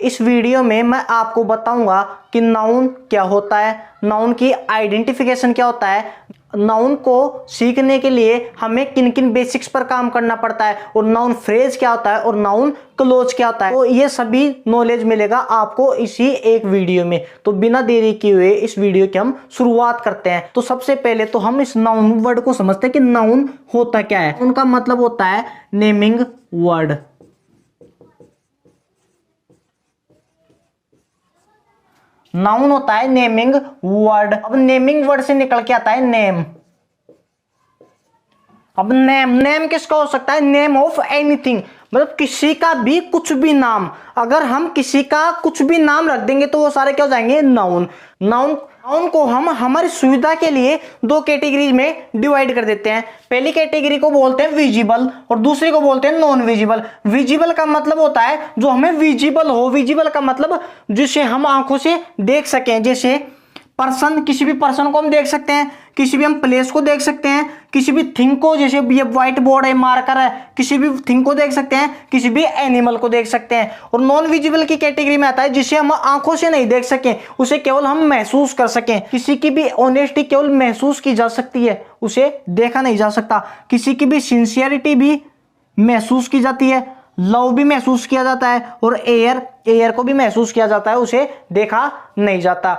इस वीडियो में मैं आपको बताऊंगा कि नाउन क्या होता है, नाउन की आइडेंटिफिकेशन क्या होता है, नाउन को सीखने के लिए हमें किन किन बेसिक्स पर काम करना पड़ता है, और नाउन फ्रेज क्या होता है और नाउन क्लोज क्या होता है। तो ये सभी नॉलेज मिलेगा आपको इसी एक वीडियो में। तो बिना देरी किए हुए इस वीडियो की हम शुरुआत करते हैं। तो सबसे पहले तो हम इस नाउन वर्ड को समझते हैं कि नाउन होता क्या है। उनका मतलब होता है नेमिंग वर्ड। नाउन होता है नेमिंग वर्ड। अब नेमिंग वर्ड से निकल के आता है नेम। अब नेम किसका हो सकता है? नेम ऑफ एनीथिंग, मतलब किसी का भी कुछ भी नाम। अगर हम किसी का कुछ भी नाम रख देंगे तो वो सारे क्या हो जाएंगे? नाउन। नाउन को हम हमारी सुविधा के लिए दो कैटेगरी में डिवाइड कर देते हैं। पहली कैटेगरी को बोलते हैं विजिबल और दूसरी को बोलते हैं नॉन विजिबल। विजिबल का मतलब होता है जो हमें विजिबल हो। विजिबल का मतलब जिसे हम आंखों से देख सकें। जैसे पर्सन, किसी भी पर्सन को हम देख सकते हैं, किसी भी हम प्लेस को देख सकते हैं, किसी भी थिंग को, जैसे ये व्हाइट बोर्ड है, मार्कर है, किसी भी थिंग को देख सकते हैं, किसी भी एनिमल को देख सकते हैं। और नॉन विजिबल की कैटेगरी में आता है जिसे हम आंखों से नहीं देख सकें, उसे केवल हम महसूस कर सकें। किसी की भी ऑनेस्टी केवल महसूस की जा सकती है, उसे देखा नहीं जा सकता। किसी की भी सिंसियरिटी भी महसूस की जाती है, लव भी महसूस किया जाता है, और एयर को भी महसूस किया जाता है, उसे देखा नहीं जाता।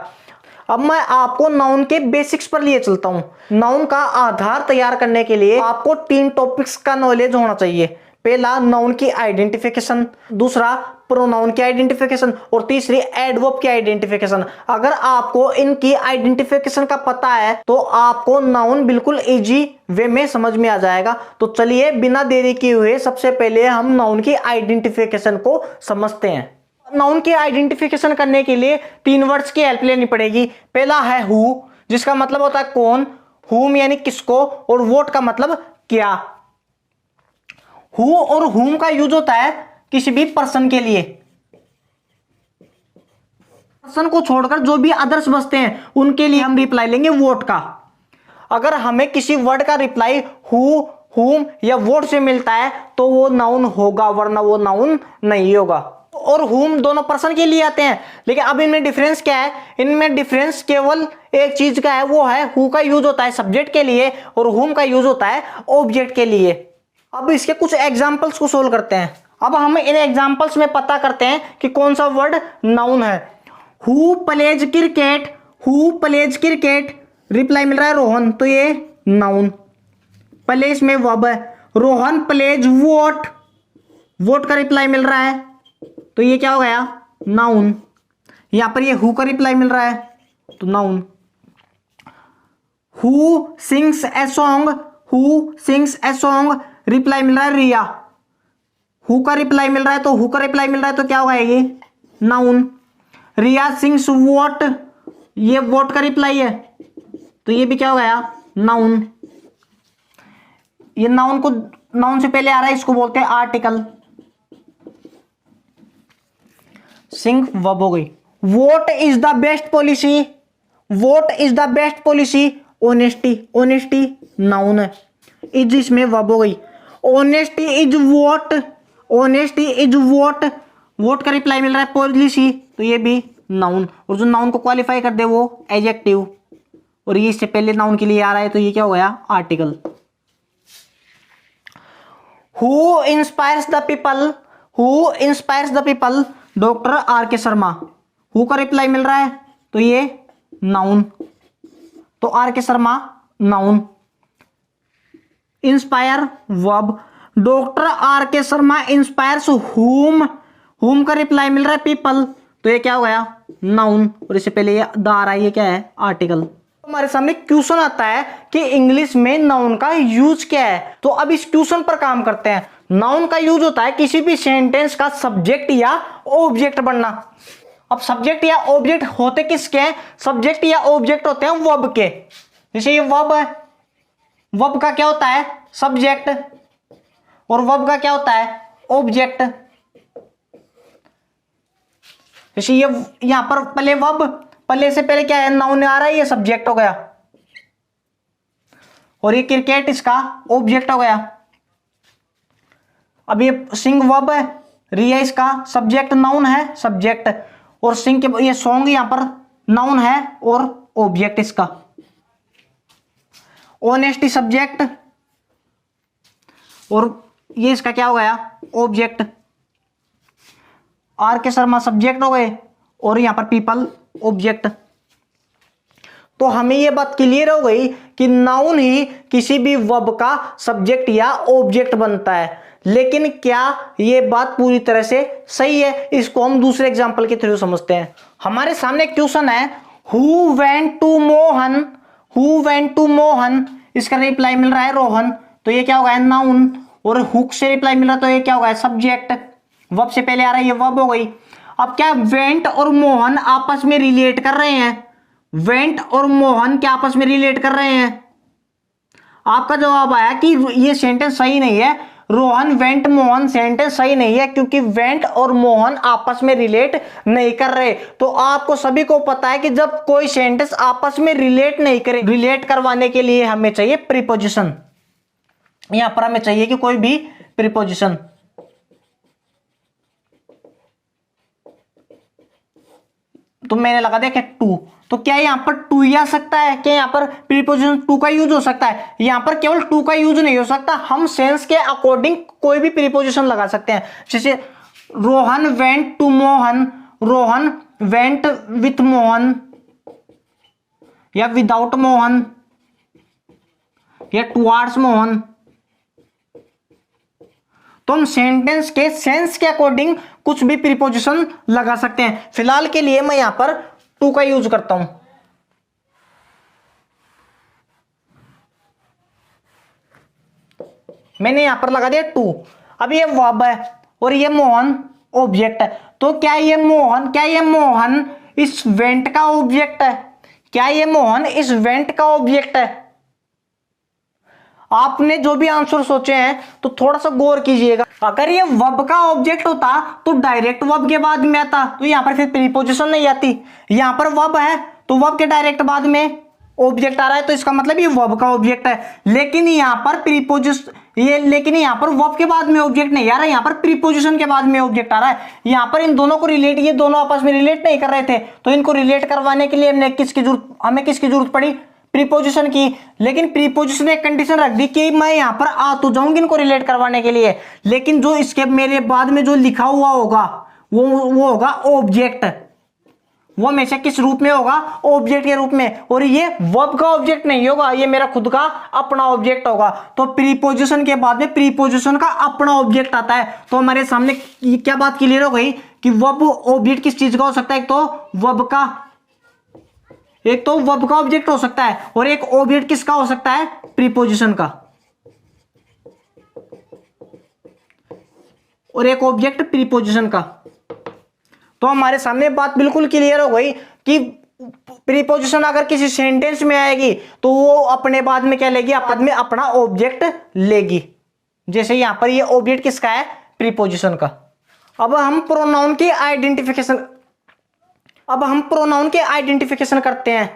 अब मैं आपको नाउन के बेसिक्स पर लिए चलता हूं। नाउन का आधार तैयार करने के लिए आपको 3 टॉपिक्स का नॉलेज होना चाहिए। पहला नाउन की आइडेंटिफिकेशन, दूसरा प्रोनाउन की आइडेंटिफिकेशन, और तीसरी एडवर्ब की आइडेंटिफिकेशन। अगर आपको इनकी आइडेंटिफिकेशन का पता है तो आपको नाउन बिल्कुल इजी वे में समझ में आ जाएगा। तो चलिए बिना देरी किए हुए सबसे पहले हम नाउन की आइडेंटिफिकेशन को समझते हैं। नाउन की आइडेंटिफिकेशन करने के लिए 3 वर्ड्स की हेल्प लेनी पड़ेगी। पहला है हु, जिसका मतलब होता है कौन, हुम यानी किसको, और वोट का मतलब क्या। हु और हुम का यूज होता है किसी भी पर्सन के लिए। पर्सन को छोड़कर जो भी अदर्स बचते हैं उनके लिए हम रिप्लाई लेंगे वोट का। अगर हमें किसी वर्ड का रिप्लाई हु, हुम या वोट से मिलता है तो वो नाउन होगा, वरना वो नाउन नहीं होगा। और हुम दोनों पर्सन के लिए आते हैं, लेकिन अब इनमें डिफरेंस क्या है? इनमें डिफरेंस केवल एक चीज का है, वो है हु का यूज होता है सब्जेक्ट के लिए और हुम का यूज होता है ऑब्जेक्ट के लिए। अब इसके कुछ एग्जांपल्स को सोल्व करते हैं। अब हम इन एग्जांपल्स में पता करते हैं कि कौन सा वर्ड नाउन है। Who plays cricket, who plays cricket, reply मिल रहा है रोहन, तो ये नाउन। प्लेस में वर्ब है। रोहन प्लेज वोट, वोट का रिप्लाई मिल रहा है, तो ये क्या हो गया? नाउन। यहां पर ये हु का रिप्लाई मिल रहा है तो noun. Who sings a song, who sings a song, reply मिल रहा है रिया। हु का रिप्लाई मिल रहा है, तो हु का रिप्लाई मिल रहा है तो क्या होगा ये? नाउन। रिया सिंग्स वोट, ये वोट का रिप्लाई है तो ये भी क्या हो गया? नाउन। ये नाउन को, नाउन से पहले आ रहा है, इसको बोलते हैं आर्टिकल। सिंग वर्ब हो गई। Vote is the best policy, vote is the best policy, honesty, honesty noun है। इज इसमें वर्ब हो गई। Honesty is vote, honesty is vote, vote का रिप्लाई मिल रहा है पॉलिसी, तो ये भी नाउन। और जो नाउन को क्वालिफाई कर दे वो एडजेक्टिव, और ये इससे पहले नाउन के लिए आ रहा है तो ये क्या हो गया? Article. Who inspires the people, who inspires the people, doctor R के शर्मा। हु का रिप्लाई मिल रहा है तो ये नाउन, तो आर के Sharma noun. Inspire verb. Doctor R के शर्मा इंस्पायर्स हुम, हुम का रिप्लाई मिल रहा है पीपल, तो ये क्या हो गया? नाउन। और इससे पहले ये द आ रहा है, ये क्या है? आर्टिकल। हमारे सामने क्वेश्चन आता है कि इंग्लिश में नाउन का यूज क्या है, तो अब इस क्वेश्चन पर काम करते हैं। नाउन का यूज होता है किसी भी सेंटेंस का सब्जेक्ट या ऑब्जेक्ट बनना। अब सब्जेक्ट या ऑब्जेक्ट होते किसके हैं? सब्जेक्ट या ऑब्जेक्ट होते हैं वर्ब के। जैसे ये वर्ब है, वर्ब का क्या होता है? सब्जेक्ट, और वर्ब का क्या होता है? ऑब्जेक्ट। जैसे ये यहां पर पहले वर्ब, पहले से पहले क्या है? नाउन आ रहा है, ये सब्जेक्ट हो गया, और ये क्रिकेट इसका ऑब्जेक्ट हो गया। अब ये सिंग वर्ब है, रिया इसका सब्जेक्ट नाउन है, सब्जेक्ट, और सिंग के ये सॉन्ग यहां पर नाउन है और ऑब्जेक्ट इसका। ऑनेस्टी सब्जेक्ट और ये इसका क्या हो गया, ऑब्जेक्ट। आर के शर्मा सब्जेक्ट हो गए और यहां पर पीपल ऑब्जेक्ट। तो हमें यह बात क्लियर हो गई कि नाउन ही किसी भी वर्ब का सब्जेक्ट या ऑब्जेक्ट बनता है। लेकिन क्या यह बात पूरी तरह से सही है, इसको हम दूसरे एग्जांपल के थ्रू समझते हैं। हमारे सामने एक क्वेश्चन है, who went to Mohan, who went to Mohan, इसका रिप्लाई मिल रहा है रोहन, तो ये क्या होगा, नाउन। और हुक से रिप्लाई मिल रहा है तो ये क्या होगा, सब्जेक्ट। वर्ब से पहले आ रहा है, ये वर्ब हो गई। अब क्या वेंट और मोहन आपस में रिलेट कर रहे हैं, वेंट और मोहन क्या आपस में रिलेट कर रहे हैं? आपका जवाब आया कि ये सेंटेंस सही नहीं है, रोहन वेंट मोहन सेंटेंस सही नहीं है, क्योंकि वेंट और मोहन आपस में रिलेट नहीं कर रहे। तो आपको सभी को पता है कि जब कोई सेंटेंस आपस में रिलेट नहीं करे, रिलेट करवाने के लिए हमें चाहिए प्रीपोजिशन। यहां पर हमें चाहिए कि कोई भी प्रीपोजिशन। तो मैंने लगा दिया टू, तो क्या यहां पर टू ही आ सकता है? क्या यहां पर प्रीपोजिशन टू का यूज हो सकता है? यहां पर केवल टू का यूज नहीं हो सकता, हम सेंस के अकॉर्डिंग कोई भी प्रीपोजिशन लगा सकते हैं। जैसे Rohan went to Mohan, Rohan went with Mohan, या विदाउट मोहन, या टुवार्ड्स मोहन। तो हम सेंटेंस के सेंस के अकॉर्डिंग कुछ भी प्रीपोजिशन लगा सकते हैं। फिलहाल के लिए मैं यहां पर टू का यूज करता हूं। मैंने यहां पर लगा दिया टू। अब ये वर्ब है और ये मोहन ऑब्जेक्ट है। तो क्या ये मोहन इस वेंट का ऑब्जेक्ट है? क्या ये मोहन इस वेंट का ऑब्जेक्ट है? आपने जो भी आंसर सोचे हैं तो थोड़ा सा गौर कीजिएगा। अगर ये वर्ब का ऑब्जेक्ट होता तो डायरेक्ट वर्ब के बाद में आता, तो यहां पर फिर प्रीपोजिशन नहीं आती। यहां पर वर्ब है तो वर्ब के डायरेक्ट बाद में ऑब्जेक्ट आ रहा है, तो इसका मतलब ये वर्ब का ऑब्जेक्ट है। लेकिन यहां पर लेकिन यहां पर वर्ब के बाद में ऑब्जेक्ट नहीं आ रहा है, यहां पर प्रीपोजिशन के बाद में ऑब्जेक्ट आ रहा है। यहां पर इन दोनों को रिलेट, ये दोनों आपस में रिलेट नहीं कर रहे थे, तो इनको रिलेट करवाने के लिए हमें किसकी जरूरत पड़ी? प्रीपोजिशन की। लेकिन प्रीपोजिशन ने एक कंडीशन रख दी कि मैं यहां पर आ तो जाऊंगी इनको रिलेट करवाने के लिए, लेकिन जो इसके मेरे बाद में जो लिखा हुआ होगा वो होगा ऑब्जेक्ट। वो हमेशा किस रूप में होगा? ऑब्जेक्ट के रूप में। और ये वर्ब का ऑब्जेक्ट नहीं होगा, ये मेरा खुद का अपना ऑब्जेक्ट होगा। तो प्रीपोजिशन के बाद में प्रीपोजिशन का अपना ऑब्जेक्ट आता है। तो हमारे सामने क्या बात क्लियर हो गई कि वर्ब ऑब्जेक्ट किस चीज का हो सकता है? एक तो वर्ब का ऑब्जेक्ट हो सकता है और एक ऑब्जेक्ट किसका हो सकता है? प्रीपोजिशन का। और एक ऑब्जेक्ट प्रीपोजिशन का। तो हमारे सामने बात बिल्कुल क्लियर हो गई कि प्रीपोजिशन अगर किसी सेंटेंस में आएगी तो वो अपने बाद में क्या लेगी? बाद में अपना ऑब्जेक्ट लेगी। जैसे यहां पर ये ऑब्जेक्ट किसका है? प्रीपोजिशन का। अब हम प्रोनाउन की आइडेंटिफिकेशन करते हैं।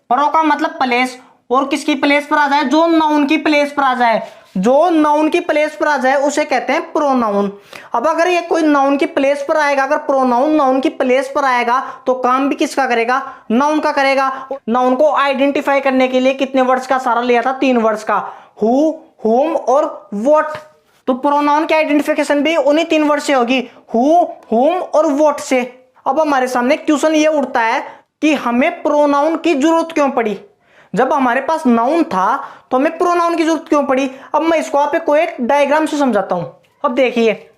प्रो का मतलब प्लेस, और किसकी प्लेस पर आ जाए? जो नाउन की प्लेस पर आ जाए। जो नाउन की प्लेस पर आ जाए उसे कहते हैं प्रोनाउन। अब अगर ये कोई नाउन की प्लेस पर आएगा, अगर प्रोनाउन नाउन की प्लेस पर आएगा तो काम भी किसका करेगा? नाउन का करेगा। नाउन को आइडेंटिफाई करने के लिए कितने वर्ड्स का सहारा लिया था? 3 वर्ड्स का, हु, हुम और व्हाट। तो प्रोनाउन की आइडेंटिफिकेशन भी उन्हीं 3 वर्ड से होगी, हु, हुम और व्हाट से। अब हमारे सामने क्वेश्चन ये उठता है कि हमें प्रोनाउन की जरूरत क्यों पड़ी? जब हमारे पास नाउन था तो हमें प्रोनाउन की जरूरत क्यों पड़ी? अब मैं इसको आप को एक डायग्राम से समझाता हूं। अब देखिए,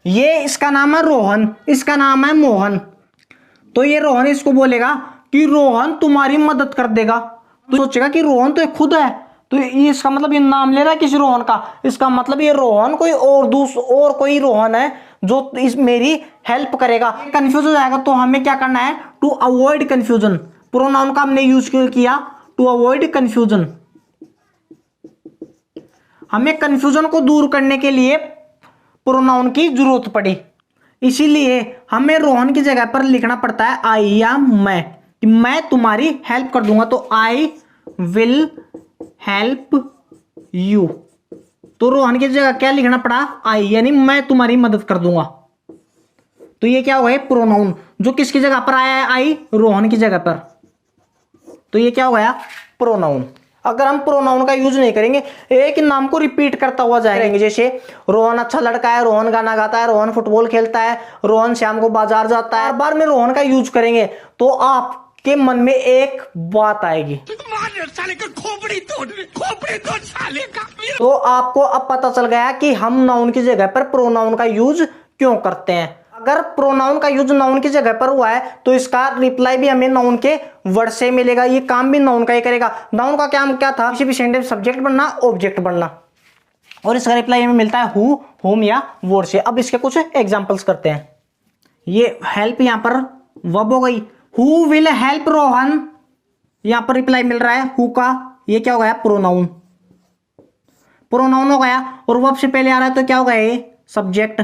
ये इसका नाम है रोहन, इसका नाम है मोहन। तो ये रोहन इसको बोलेगा कि रोहन तुम्हारी मदद कर देगा। तो सोचेगा कि रोहन तो खुद है, तो ये इसका मतलब ये नाम ले रहा है किसी रोहन का। इसका मतलब ये रोहन कोई और कोई रोहन है जो इस मेरी हेल्प करेगा। कंफ्यूज हो जाएगा, तो हमें क्या करना है? To avoid confusion. प्रोनाउन का हमने यूज किया टू अवॉइड कंफ्यूजन। हमें कंफ्यूजन को दूर करने के लिए प्रोनाउन की जरूरत पड़ी, इसीलिए हमें रोहन की जगह पर लिखना पड़ता है आई या मैं, कि मैं तुम्हारी हेल्प कर दूंगा। तो आई विल हेल्प यू। तो रोहन की जगह क्या लिखना पड़ा? आई, यानी मैं तुम्हारी मदद कर दूंगा। तो ये क्या होगा, प्रोनाउन, जो किसकी जगह पर आया है, आई, रोहन की जगह पर, तो ये क्या हो गया, प्रोनाउन। अगर हम प्रोनाउन का यूज नहीं करेंगे, एक ही नाम को रिपीट करता हुआ जाएंगे, जैसे रोहन अच्छा लड़का है, रोहन गाना गाता है, रोहन फुटबॉल खेलता है, रोहन शाम को बाजार जाता है, बार में रोहन का यूज करेंगे तो आपके मन में एक बात आएगी, तो आपको अब पता चल गया कि हम नाउन की जगह पर प्रोनाउन का यूज क्यों करते हैं। अगर प्रोनाउन का यूज नाउन की जगह पर हुआ है तो इसका रिप्लाई भी हमें नाउन के वर्ड से मिलेगा, ये काम भी नाउन का ही करेगा। नाउन का काम क्या था, किसी भी सेंटेंस सब्जेक्ट बनना, ऑब्जेक्ट बनना, और इसका रिप्लाई हमें मिलता है हु, होम या वर्ड से। अब इसके कुछ एग्जांपल्स करते हैं। ये हेल्प यहां पर वर्ब हो गई, हु विल हेल्प रोहन, यहां पर रिप्लाई मिल रहा है हु का, ये क्या हो गया, प्रोनाउन, प्रोनाउन हो गया, और वर्ब से पहले आ रहा है तो क्या हो गया, ये सब्जेक्ट।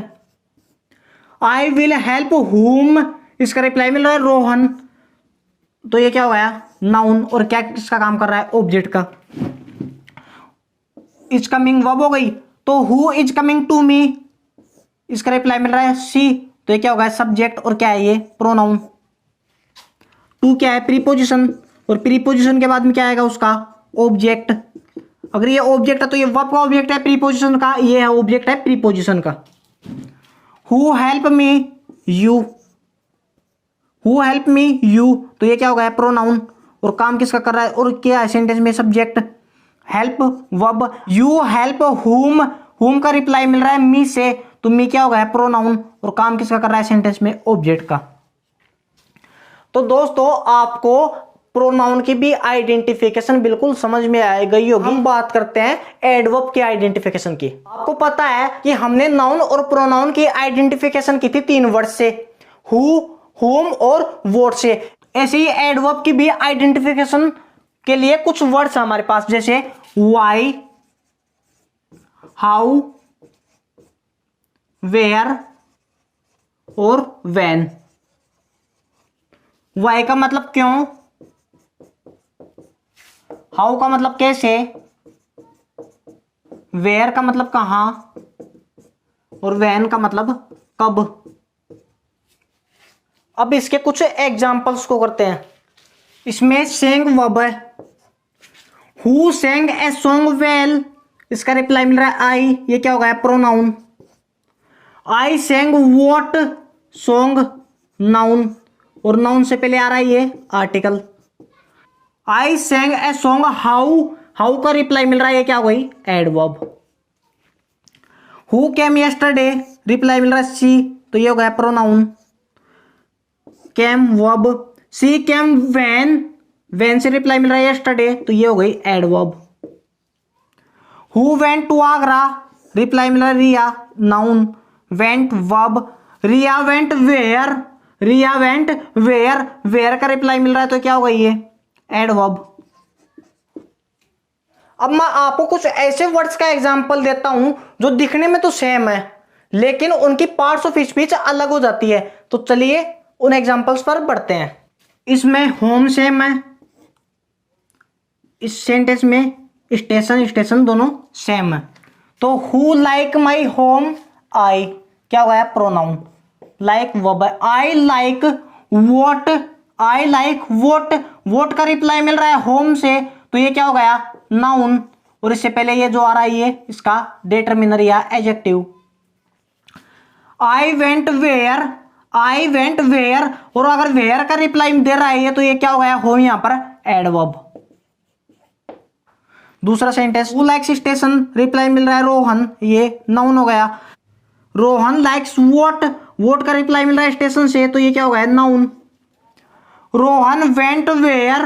आई विल हेल्प हुम, इसका रिप्लाई मिल रहा है रोहन, तो ये क्या हो गया, नाउन, और क्या किसका काम कर रहा है, ऑब्जेक्ट का। इज कमिंग वर्ब हो गई, तो who is coming to me, इसका रिप्लाई मिल रहा है सी, तो ये क्या हो गया, सब्जेक्ट, और क्या है ये, प्रोनाउन। टू क्या है, प्रीपोजिशन, और प्रीपोजिशन के बाद में क्या आएगा उसका, ऑब्जेक्ट। अगर ये ऑब्जेक्ट है तो ये वर्ब का ऑब्जेक्ट है, प्रीपोजिशन का ये है ऑब्जेक्ट है प्रीपोजिशन का। Who help me you, who help me you, तो ये क्या हो गया, प्रोनाउन, और काम किसका कर रहा है, और क्या है सेंटेंस में, subject. Help verb, you help हुम, हुम का रिप्लाई मिल रहा है मी से, तो मी क्या हो गया, प्रोनाउन, और काम किसका कर रहा है सेंटेंस में, ऑब्जेक्ट का। तो दोस्तों आपको प्रोनाउन की भी आइडेंटिफिकेशन बिल्कुल समझ में आ गई होगी। हम बात करते हैं एडवर्ब की आइडेंटिफिकेशन की। आपको पता है कि हमने नाउन और प्रोनाउन की आइडेंटिफिकेशन की थी 3 वर्ड से, हु, होम और व्हाट से। ऐसे ही एडवर्ब की भी आइडेंटिफिकेशन के लिए कुछ वर्ड्स हमारे पास, जैसे व्हाई, हाउ, वेयर और व्हेन। व्हाई का मतलब क्यों, हाउ का मतलब कैसे, वेयर का मतलब कहां, और व्हेन का मतलब कब। अब इसके कुछ एग्जांपल्स को करते हैं। इसमें सेंग वर्ब है, who sang a song well, इसका रिप्लाई मिल रहा है आई, ये क्या हो गया, pronoun. I sang what song, noun, और नाउन से पहले आ रहा है ये article. I sang a song how, how का रिप्लाई मिल रहा है, ये क्या हो गई, adverb. Who came yesterday, reply मिल रहा है सी, तो ये हो गया pronoun. Came verb, she came when, when से रिप्लाई मिल रहा है यस्टरडे, तो ये हो गई adverb. Who went to Agra, reply मिल रहा है Riya, noun. Went verb, Riya went where, Riya went where, where का रिप्लाई मिल रहा है, तो क्या हो गई ये, एडवर्ब। अब मैं आपको कुछ ऐसे वर्ड्स का एग्जांपल देता हूं जो दिखने में तो सेम है लेकिन उनकी पार्ट्स ऑफ स्पीच अलग हो जाती है। तो चलिए उन एग्जांपल्स पर बढ़ते हैं। इसमें होम सेम है, इस सेंटेंस में स्टेशन स्टेशन दोनों सेम है। तो हु लाइक माई होम, आई क्या हुआ है, प्रोनाउन। लाइक वर्ब है, I like what, I like what, vote का रिप्लाई मिल रहा है होम से, तो ये क्या हो गया, नाउन। और इससे पहले ये जो आ रहा है ये इसका डिटरमिनर या adjective. I went where, I went where, और अगर वेयर का रिप्लाई दे रहा है ये, तो ये क्या हो गया, होम यहां पर एडवर्ब। दूसरा sentence, who likes station, reply मिल रहा है रोहन, ये नाउन हो गया। रोहन लाइक्स वोट, वोट का रिप्लाई मिल रहा है स्टेशन से, तो ये क्या हो गया, noun. Rohan went where,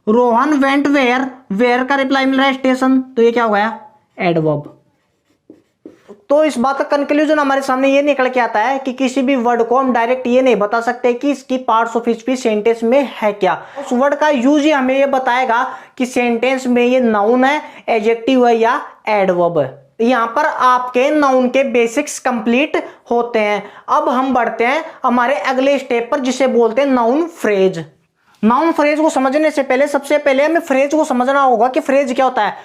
Rohan went where, where का रिप्लाई मिल रहा है स्टेशन, तो ये क्या हो गया, एडवर्ब। तो इस बात का कंक्लूजन हमारे सामने ये निकल के आता है कि किसी भी वर्ड को हम डायरेक्ट ये नहीं बता सकते कि इसकी पार्ट्स ऑफ स्पीच सेंटेंस में है क्या। उस वर्ड का यूज ही हमें ये बताएगा कि सेंटेंस में ये नाउन है, एडजेक्टिव है या एडवर्ब है। यहां पर आपके नाउन के बेसिक्स कंप्लीट होते हैं। अब हम बढ़ते हैं हमारे अगले स्टेप पर जिसे बोलते हैं नाउन फ्रेज। नाउन फ्रेज को समझने से पहले सबसे पहले हमें फ्रेज को समझना होगा कि फ्रेज क्या होता है।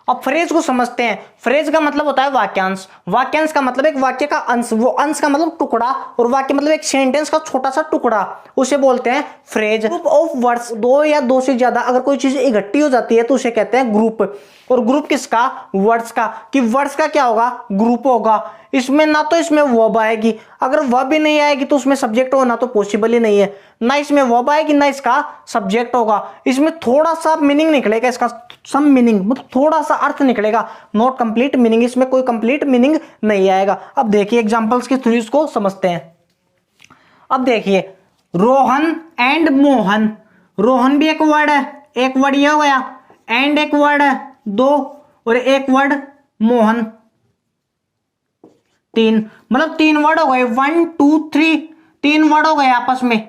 अब फ्रेज को समझते हैं। फ्रेज का मतलब होता है वाक्यांश। वाक्यांश का मतलब एक वाक्य का अंश, वो अंश का मतलब टुकड़ा, और वाक्य मतलब एक सेंटेंस का छोटा सा टुकड़ा, उसे बोलते हैं फ्रेज। ग्रुप ऑफ वर्ड्स, दो या दो से ज्यादा अगर कोई चीज इकट्ठी हो जाती है तो उसे कहते हैं ग्रुप। और ग्रुप किसका? वर्ड्स का। कि वर्ड्स का क्या होगा? ग्रुप होगा। इसमें ना तो इसमें वर्ब आएगी, अगर वर्ब भी नहीं आएगी तो उसमें सब्जेक्ट होना तो पॉसिबल ही नहीं है। ना इसमें वर्ब आएगी ना इसका सब्जेक्ट होगा। इसमें थोड़ा सा मीनिंग निकलेगा, इसका सम मीनिंग मतलब थोड़ा सा अर्थ निकलेगा, नॉट कंप्लीट मीनिंग। इसमें कोई कंप्लीट मीनिंग नहीं आएगा। अब देखिए एग्जांपल्स के थ्रू इसको समझते हैं। अब देखिए रोहन एंड मोहन। रोहन भी एक वर्ड है, एक वर्ड ये हो गया, एंड एक वर्ड है, दो, और एक वर्ड मोहन, तीन। मतलब तीन वर्ड हो गए, 1 2 3, तीन वर्ड हो गए आपस में।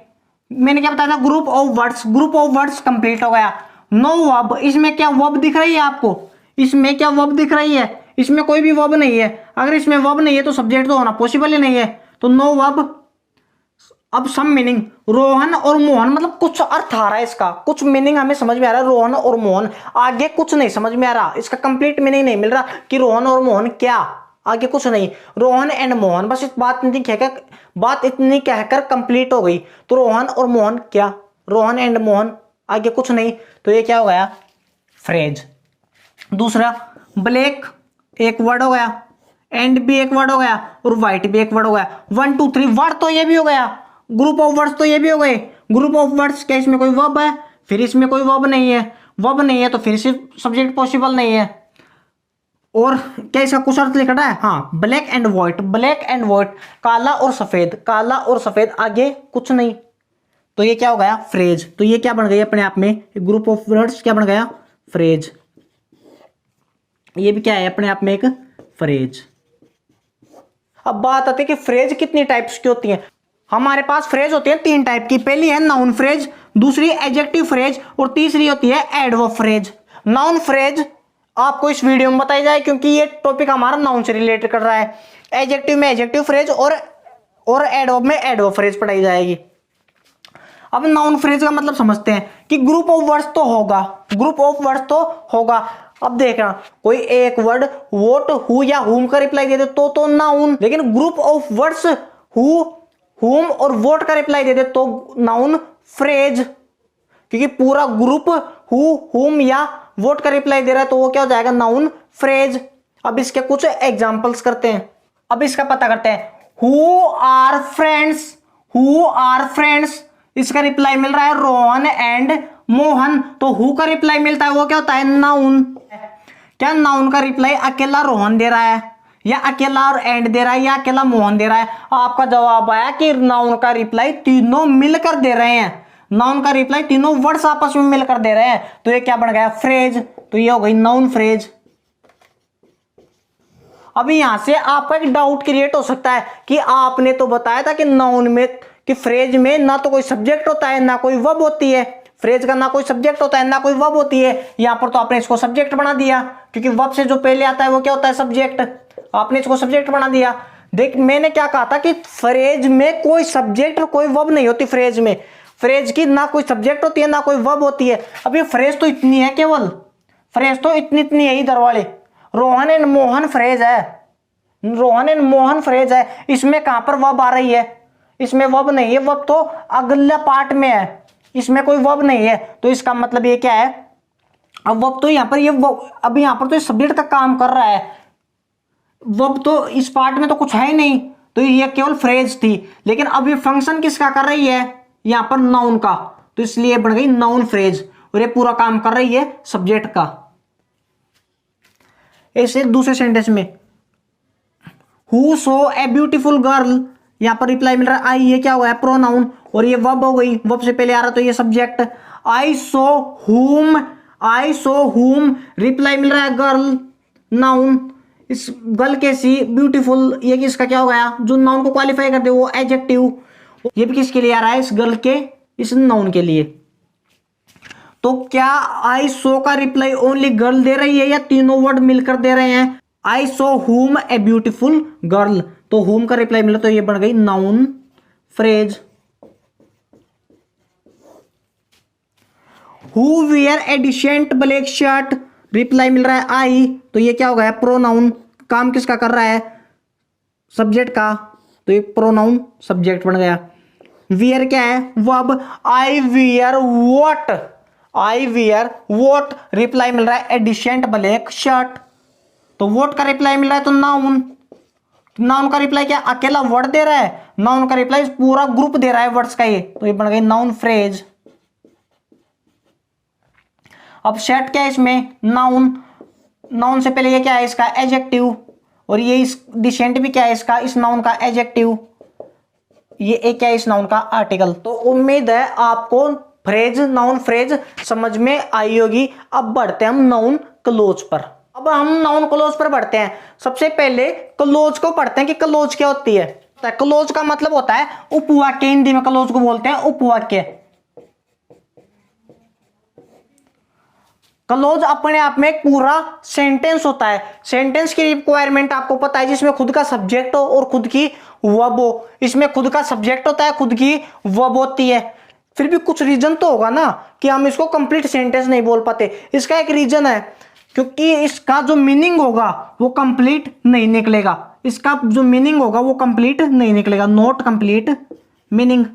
मैंने क्या बताया था? Group of words. Group of words complete हो गया। नो वर्ब, इसमें क्या वर्ब दिख रही है आपको? इसमें क्या वर्ब दिख रही है? इसमें कोई भी वर्ब नहीं है। अगर इसमें वर्ब नहीं है तो सब्जेक्ट तो होना पॉसिबल ही नहीं है, तो नो वर्ब। अब सम मीनिंग, रोहन और मोहन, मतलब कुछ अर्थ आ रहा है इसका, कुछ मीनिंग हमें समझ में आ रहा है रोहन और मोहन। आगे कुछ नहीं समझ में आ रहा, इसका कंप्लीट मीनिंग नहीं मिल रहा कि रोहन और मोहन क्या, आगे कुछ नहीं। रोहन एंड मोहन, बस इस बात इतनी कहकर कंप्लीट हो गई। तो रोहन और मोहन क्या? रोहन एंड मोहन, आगे कुछ नहीं। तो ये क्या हो गया? फ्रेज। दूसरा ब्लैक एक वर्ड हो गया, एंड भी एक वर्ड हो गया, और व्हाइट भी एक वर्ड हो गया। 1 2 3 वर्ड तो ये भी हो गया, ग्रुप ऑफ वर्ड्स तो ये भी हो गए। ग्रुप ऑफ वर्ड्स क्या इसमें कोई वर्ब है? फिर इसमें कोई वर्ब नहीं है, वर्ब नहीं है तो फिर सिर्फ सब्जेक्ट पॉसिबल नहीं है। और क्या इसका कुछ अर्थ लिखना है? हाँ, black and white. Black and white, काला और सफेद, काला और सफेद, आगे कुछ नहीं। तो ये क्या हो गया? फ्रेज। तो ये क्या बन गई अपने आप में? ग्रुप ऑफ वर्ड्स क्या बन गया? फ्रेज। ये भी क्या है अपने आप में? एक फ्रेज। अब बात आती है कि फ्रेज कितनी टाइप्स की होती हैं। हमारे पास फ्रेज होती है 3 टाइप की। पहली है नाउन फ्रेज, दूसरी एडजेक्टिव फ्रेज, और तीसरी होती है एडवर्ब फ्रेज। नाउन फ्रेज आपको इस वीडियो में बताई जाए क्योंकि ये टॉपिक हमारा नाउन से रिलेटेड कर रहा है। एडजेक्टिव में एडजेक्टिव फ्रेज और एडवर्ब में एडवर्ब फ्रेज पढ़ाई जाएगी। अब नाउन फ्रेज का मतलब समझते हैं कि ग्रुप ऑफ वर्ड्स तो होगा, ग्रुप ऑफ वर्ड्स तो होगा। अब देखना, कोई एक वर्ड वोट, हु या हुम का रिप्लाई दे दे तो नाउन, लेकिन ग्रुप ऑफ वर्ड्स हु, हुम और वोट का रिप्लाई दे दे तो नाउन फ्रेज। क्योंकि पूरा ग्रुप हु, हुम या वोट का रिप्लाई दे रहा है तो वो क्या हो जाएगा? Noun phrase. अब इसके कुछ एग्जांपल्स करते हैं। अब इसका पता करते हैं। Who are friends, who are friends, इसका रिप्लाई मिल रहा है रोहन एंड मोहन, तो हु का रिप्लाई मिलता है वो क्या होता है? नाउन। क्या नाउन का रिप्लाई अकेला रोहन दे रहा है, या अकेला और एंड दे रहा है, या अकेला मोहन दे रहा है? आपका जवाब आया कि नाउन का रिप्लाई तीनों मिलकर दे रहे हैं। नाउन का रिप्लाई तीनों वर्ड्स आपस में मिलकर दे रहे हैं, तो ये क्या बन गया? फ्रेज। तो ये हो गई नाउन फ्रेज। अभी यहां से आपका एक डाउट क्रिएट हो सकता है कि आपने तो बताया था कि नाउन में, कि फ्रेज में ना तो कोई सब्जेक्ट होता है ना कोई वर्ब होती है। फ्रेज का ना कोई सब्जेक्ट होता है ना कोई वर्ब होती है। यहां पर तो आपने इसको सब्जेक्ट बना दिया, क्योंकि वर्ब से जो पहले आता है वो क्या होता है? सब्जेक्ट। आपने इसको सब्जेक्ट बना दिया। देख, मैंने क्या कहा था कि फ्रेज में कोई सब्जेक्ट और कोई वर्ब नहीं होती। फ्रेज में, फ्रेज की ना कोई सब्जेक्ट होती है ना कोई वर्ब होती है। अब ये फ्रेज तो इतनी है, केवल फ्रेज तो इतनी है इधर वाले। रोहन एंड मोहन फ्रेज है, रोहन एंड मोहन फ्रेज है। इसमें कहां पर वर्ब आ रही है? इसमें वर्ब नहीं है, वर्ब तो अगला पार्ट में है, इसमें कोई वर्ब नहीं है। तो इसका मतलब ये क्या है? अब वर्ब तो यहां पर ये अब यहां पर तो सब्जेक्ट का काम कर रहा है, वर्ब तो इस पार्ट में तो कुछ है ही नहीं, तो ये केवल फ्रेज थी। लेकिन अब ये फंक्शन किसका कर रही है? यहां पर नाउन का, तो इसलिए बन गई नाउन फ्रेज, और ये पूरा काम कर रही है सब्जेक्ट का। ऐसे दूसरे सेंटेंस में, who so a beautiful girl, यहां पर रिप्लाई मिल रहा है आई, ये क्या हुआ है? प्रोनाउन, और ये वर्ब हो गई, वर्ब से पहले आ रहा तो ये सब्जेक्ट। आई सो हुम, आई सो हुम, रिप्लाई मिल रहा है गर्ल, नाउन। इस गर्ल के सी, ब्यूटीफुल, ये किसका क्या हो गया? जो नाउन को क्वालिफाई करते वो एडजेक्टिव। ये भी किसके लिए आ रहा है? इस गर्ल के, इस नाउन के लिए। तो क्या आई सो का रिप्लाई ओनली गर्ल दे रही है या तीनों वर्ड मिलकर दे रहे हैं? आई सो हुम ए ब्यूटीफुल गर्ल, तो हुम का रिप्लाई मिला, तो ये बन गई noun phrase. Who wear a decent black shirt, reply मिल रहा है आई, तो ये क्या हो गया प्रोनाउन। काम किसका कर रहा है, सब्जेक्ट का, तो ये प्रोनाउन सब्जेक्ट बन गया। वियर क्या है verb, I wear what, I wear what, reply मिल रहा है एडिशेंट ब्लैक शर्ट, तो वॉट का रिप्लाई मिल रहा है तो नाउन, नाउन का रिप्लाई क्या अकेला वर्ड दे रहा है, नाउन का रिप्लाई पूरा ग्रुप दे रहा है वर्ड्स का ये, तो ये बन गई नाउन फ्रेज। अब शर्ट क्या है इसमें नाउन, नाउन से पहले ये क्या है इसका एडजेक्टिव, और ये इस डिसेंट भी क्या है इसका इस नाउन का एडजेक्टिव, ये एक क्या है इस नाउन का आर्टिकल। तो उम्मीद है आपको फ्रेज नाउन फ्रेज समझ में आई होगी। अब बढ़ते हैं हम नाउन क्लोज पर। अब हम नाउन क्लोज पर बढ़ते हैं। सबसे पहले क्लोज को पढ़ते हैं कि क्लोज क्या होती है। क्लोज का मतलब होता है उपवाक्य, हिंदी में क्लोज को बोलते हैं उपवाक्य। क्लोज अपने आप में एक पूरा सेंटेंस होता है। सेंटेंस की रिक्वायरमेंट आपको पता है, जिसमें खुद का सब्जेक्ट हो और खुद की वर्ब हो। इसमें खुद का सब्जेक्ट होता है, खुद की वर्ब होती है। फिर भी कुछ रीजन तो होगा ना कि हम इसको कंप्लीट सेंटेंस नहीं बोल पाते। इसका एक रीजन है, क्योंकि इसका जो मीनिंग होगा वो कंप्लीट नहीं निकलेगा। इसका जो मीनिंग होगा वो कंप्लीट नहीं निकलेगा, नॉट कंप्लीट मीनिंग।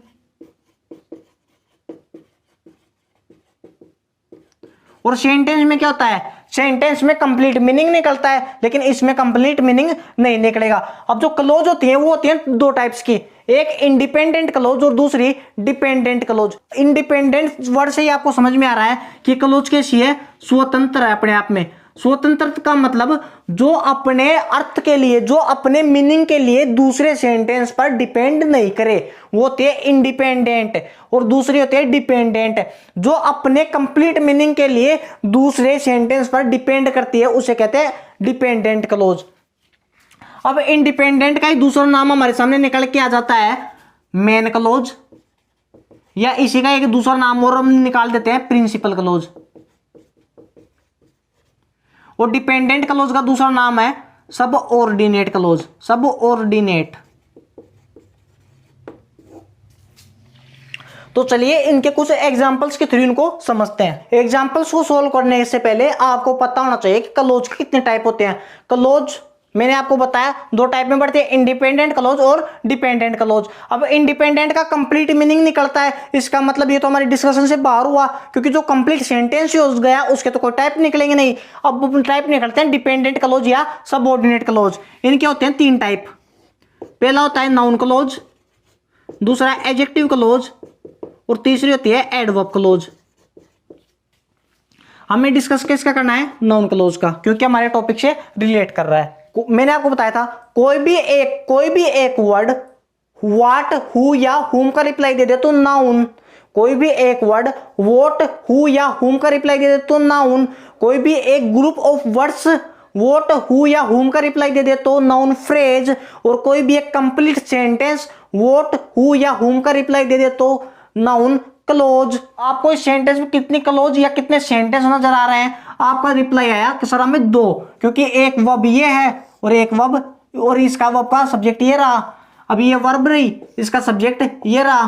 और सेंटेंस में क्या होता है, सेंटेंस में कंप्लीट मीनिंग निकलता है, लेकिन इसमें कंप्लीट मीनिंग नहीं निकलेगा। अब जो क्लोज होती है वो होती है दो टाइप्स की, एक इंडिपेंडेंट क्लोज और दूसरी डिपेंडेंट क्लोज। इंडिपेंडेंट वर्ड से ही आपको समझ में आ रहा है कि क्लोज कैसी है, स्वतंत्र है अपने आप में। स्वतंत्र का मतलब जो अपने अर्थ के लिए, जो अपने मीनिंग के लिए दूसरे सेंटेंस पर डिपेंड नहीं करे, वो होते हैं इंडिपेंडेंट। और दूसरी होती है डिपेंडेंट, जो अपने कंप्लीट मीनिंग के लिए दूसरे सेंटेंस पर डिपेंड करती है, उसे कहते हैं डिपेंडेंट क्लोज। अब इंडिपेंडेंट का ही दूसरा नाम हमारे सामने निकल के आ जाता है मेन क्लोज, या इसी का एक दूसरा नाम और हम निकाल देते हैं प्रिंसिपल क्लोज। और डिपेंडेंट क्लोज का दूसरा नाम है सब ऑर्डिनेट क्लोज, सब ऑर्डिनेट। तो चलिए इनके कुछ एग्जांपल्स के थ्रू इनको समझते हैं। एग्जांपल्स को सोल्व करने से पहले आपको पता होना चाहिए कि क्लोज के कितने टाइप होते हैं। क्लोज मैंने आपको बताया दो टाइप में बढ़ते हैं, इंडिपेंडेंट क्लोज और डिपेंडेंट क्लोज। अब इंडिपेंडेंट का कंप्लीट मीनिंग निकलता है, इसका मतलब ये तो हमारी डिस्कशन से बाहर हुआ, क्योंकि जो कंप्लीट सेंटेंस यूज गया उसके तो कोई टाइप निकलेंगे नहीं। अब टाइप निकलते हैं डिपेंडेंट क्लोज या सबऑर्डिनेट क्लोज। इनके होते हैं तीन टाइप। पहला होता है नाउन क्लोज, दूसरा एडजेक्टिव क्लोज, और तीसरी होती है एडवर्ब क्लोज। हमें डिस्कस किसका करना है, नाउन क्लोज का, क्योंकि हमारे टॉपिक से रिलेट कर रहा है। मैंने आपको बताया था कोई भी एक वर्ड व्हाट हु या हुम का रिप्लाई दे दे तो नाउन, कोई भी एक वर्ड व्हाट हु या हुम का रिप्लाई दे दे तो नाउन, कोई भी एक group of words what who या हुम का रिप्लाई दे दे तो नाउन फ्रेज, और कोई भी एक कंप्लीट सेंटेंस व्हाट हु या हुम का रिप्लाई दे दे तो नाउन क्लोज। आपको इस सेंटेंस में कितनी क्लोज या कितने सेंटेंस नजर आ रहे हैं? आपका रिप्लाई आया कि सर हमें दो, क्योंकि एक वर्ब ये है और एक वर्ब, और इसका वर्ब का सब्जेक्ट ये रहा। अब ये वर्ब रही, इसका सब्जेक्ट ये रहा,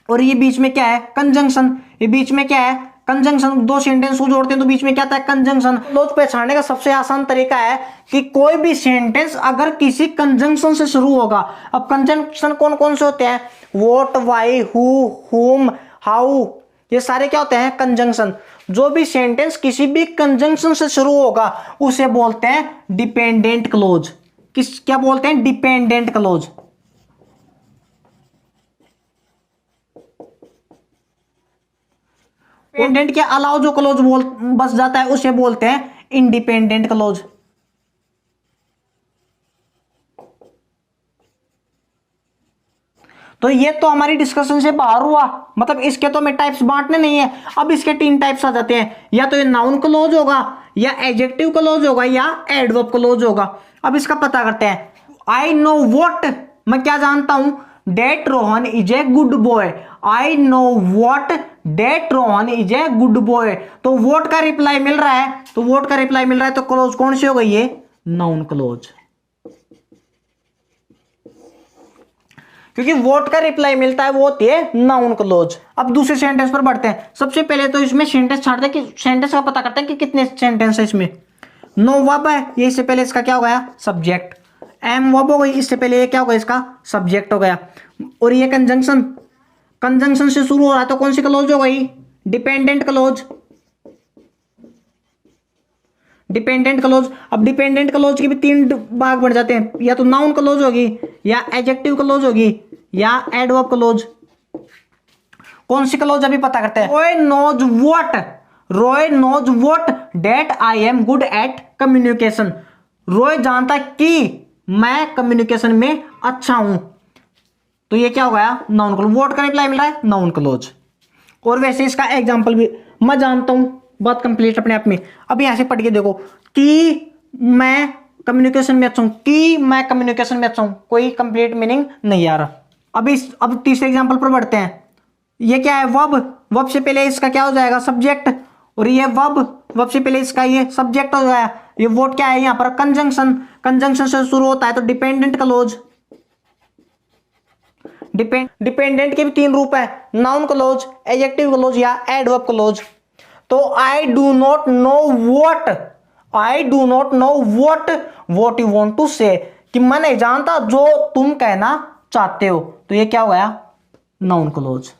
और ये बीच में क्या है, कंजंक्शन। ये बीच में क्या है, कंजंक्शन। दो सेंटेंस को जोड़ते हैं तो बीच में क्या आता है, कंजंक्शन। क्लोज पहचानने का सबसे आसान तरीका है कि कोई भी सेंटेंस अगर किसी कंजंक्शन से शुरू होगा। अब कंजंक्शन कौन कौन से होते हैं, व्हाट, व्हाई, हु, हुम, हाउ, ये सारे क्या होते हैं, कंजंक्शन। जो भी सेंटेंस किसी भी कंजंक्शन से शुरू होगा उसे बोलते हैं डिपेंडेंट क्लोज। क्या बोलते हैं, डिपेंडेंट क्लोज। डिपेंडेंट के अलावा जो क्लोज बस जाता है उसे बोलते हैं इंडिपेंडेंट क्लोज। तो ये तो हमारी डिस्कशन से बाहर हुआ, मतलब इसके तो हमें टाइप्स बांटने नहीं है। अब इसके तीन टाइप्स आ जाते हैं, या तो ये नाउन क्लोज होगा, या एडजेक्टिव क्लोज होगा, या एडवर्ब क्लोज होगा। अब इसका पता करते हैं। आई नो व्हाट, मैं क्या जानता हूं, that Rohan is a good boy. I know what that Rohan is a good boy. तो व्हाट का रिप्लाई मिल रहा है, तो व्हाट का रिप्लाई मिल रहा है, तो क्लोज कौन सी हो गई है, नाउन क्लोज। क्योंकि वोट का रिप्लाई मिलता है वो होती है नाउन क्लोज। अब दूसरे सेंटेंस पर बढ़ते हैं। सबसे पहले तो इसमें सेंटेंस छाड़ते हैं कि सेंटेंस का पता करते हैं कि कितने सेंटेंस है इसमें। नो वर्ब है, ये इससे पहले इसका क्या हो गया सब्जेक्ट। एम वर्ब हो गई, इससे पहले ये क्या हो गया इसका सब्जेक्ट हो गया। और ये कंजंक्शन, कंजंक्शन से शुरू हो रहा है तो कौन सी क्लोज हो गई डिपेंडेंट क्लोज। Dependent clause. अब डिपेंडेंट क्लोज के भी तीन भाग बन जाते हैं, या तो नाउन क्लोज होगी, या एडजेक्टिव क्लोज होगी, या एडवर्ब क्लोज। कौन सी क्लोज अभी पता करते हैं। Roy knows what, Roy knows what that I am good at communication. Roy जानता कि मैं कम्युनिकेशन में अच्छा हूं, तो ये क्या हो गया नाउन क्लोज। व्हाट का रिप्लाई मिल रहा है नाउन क्लोज। और वैसे इसका एग्जांपल भी मैं जानता हूं, बात कंप्लीट अपने आप में। अब यहां से पढ़ के देखो कि मैं कम्युनिकेशन में अच्छा हूं, कि मैं कम्युनिकेशन में अच्छा हूं, कोई कंप्लीट मीनिंग नहीं आ रहा। अब तीसरे एग्जांपल पर बढ़ते हैं। ये क्या है वर्ब, वर्ब से पहले इसका क्या हो जाएगा सब्जेक्ट, और ये वर्ब, वर्ब से पहले इसका ये सब्जेक्ट हो गया। ये वर्ब क्या है यहाँ पर कंजंक्शन, कंजंक्शन से शुरू होता है तो डिपेंडेंट क्लोज। डिपेंडेंट के भी तीन रूप है, नाउन क्लोज, एडजेक्टिव क्लोज, या एडवर्ब क्लोज। तो I do not know what, I do not know what you want to say, कि मैं नहीं जानता जो तुम कहना चाहते हो, तो ये क्या हो गया नाउन क्लोज।